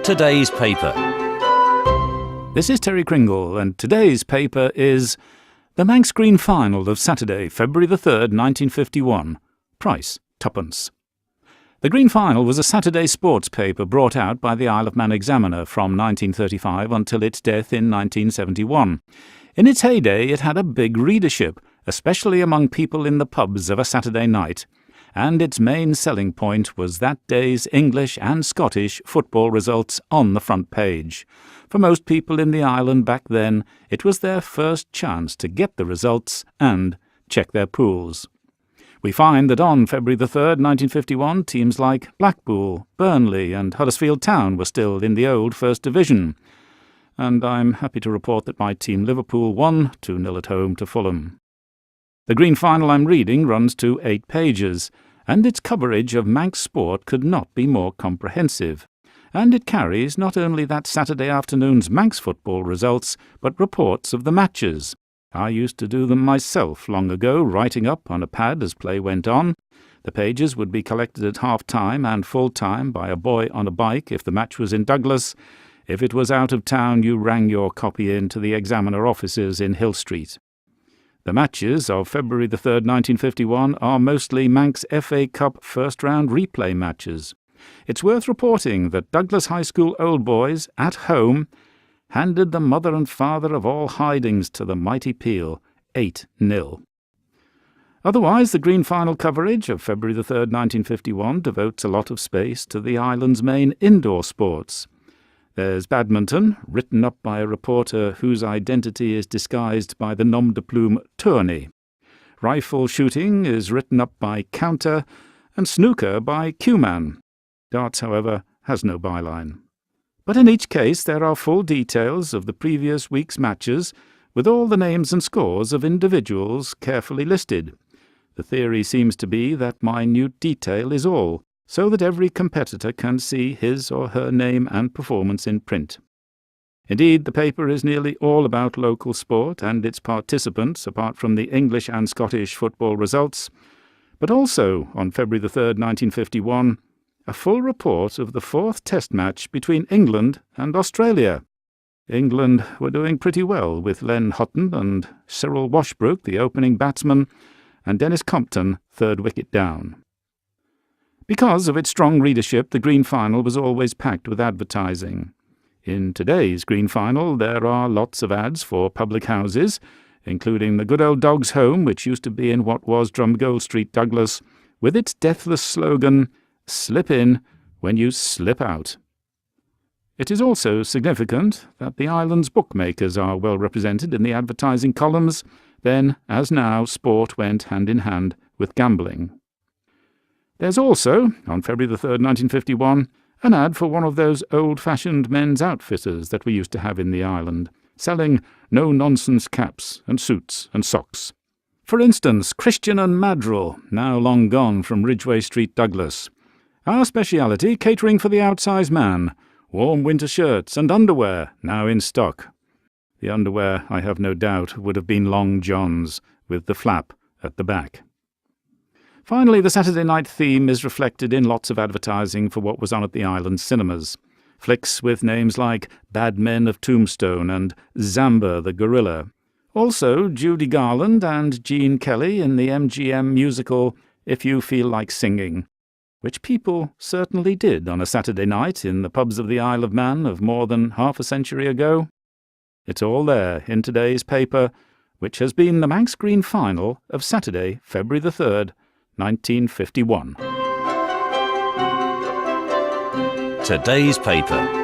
Today's paper. This is Terry Cringle, and today's paper is the Manx Green Final of Saturday, February the 3rd, 1951. Price, twopence. The Green Final was a Saturday sports paper brought out by the Isle of Man Examiner from 1935 until its death in 1971. In its heyday, it had a big readership, especially among people in the pubs of a Saturday night, and its main selling point was that day's English and Scottish football results on the front page. For most people in the island back then, it was their first chance to get the results and check their pools. We find that on February the 3rd, 1951, teams like Blackpool, Burnley and Huddersfield Town were still in the old First Division. And I'm happy to report that my team Liverpool won 2-0 at home to Fulham. The Green Final I'm reading runs to 8 pages, and its coverage of Manx sport could not be more comprehensive. And it carries not only that Saturday afternoon's Manx football results, but reports of the matches. I used to do them myself long ago, writing up on a pad as play went on. The pages would be collected at half-time and full-time by a boy on a bike if the match was in Douglas. If it was out of town, you rang your copy in to the Examiner offices in Hill Street. The matches of February the 3rd, 1951 are mostly Manx FA Cup first-round replay matches. It's worth reporting that Douglas High School Old Boys, at home, handed the mother and father of all hidings to the mighty Peel, 8-0. Otherwise, the Green Final coverage of February the 3rd, 1951 devotes a lot of space to the island's main indoor sports. There's badminton, written up by a reporter whose identity is disguised by the nom de plume tourney. Rifle shooting is written up by Counter, and snooker by Q-Man. Darts, however, has no byline. But in each case there are full details of the previous week's matches, with all the names and scores of individuals carefully listed. The theory seems to be that minute detail is all, so that every competitor can see his or her name and performance in print. Indeed, the paper is nearly all about local sport and its participants, apart from the English and Scottish football results, but also, on February the 3rd, 1951, a full report of the 4th Test match between England and Australia. England were doing pretty well, with Len Hutton and Cyril Washbrook, the opening batsman, and Dennis Compton, 3rd wicket down. Because of its strong readership, the Green Final was always packed with advertising. In today's Green Final, there are lots of ads for public houses, including the Good Old Dog's Home, which used to be in what was Drumgold Street, Douglas, with its deathless slogan, "Slip in when you slip out." It is also significant that the island's bookmakers are well represented in the advertising columns. Then, as now, sport went hand in hand with gambling. There's also, on February the 3rd, 1951, an ad for one of those old-fashioned men's outfitters that we used to have in the island, selling no-nonsense caps and suits and socks. For instance, Christian and Madrill, now long gone from Ridgeway Street, Douglas. Our speciality, catering for the outsized man, warm winter shirts and underwear, now in stock. The underwear, I have no doubt, would have been long johns, with the flap at the back. Finally, the Saturday night theme is reflected in lots of advertising for what was on at the island's cinemas. Flicks with names like Bad Men of Tombstone and Zamba the Gorilla. Also, Judy Garland and Gene Kelly in the MGM musical If You Feel Like Singing, which people certainly did on a Saturday night in the pubs of the Isle of Man of more than half a century ago. It's all there in today's paper, which has been the Manx Green Final of Saturday, February the 3rd, 1951. Today's paper.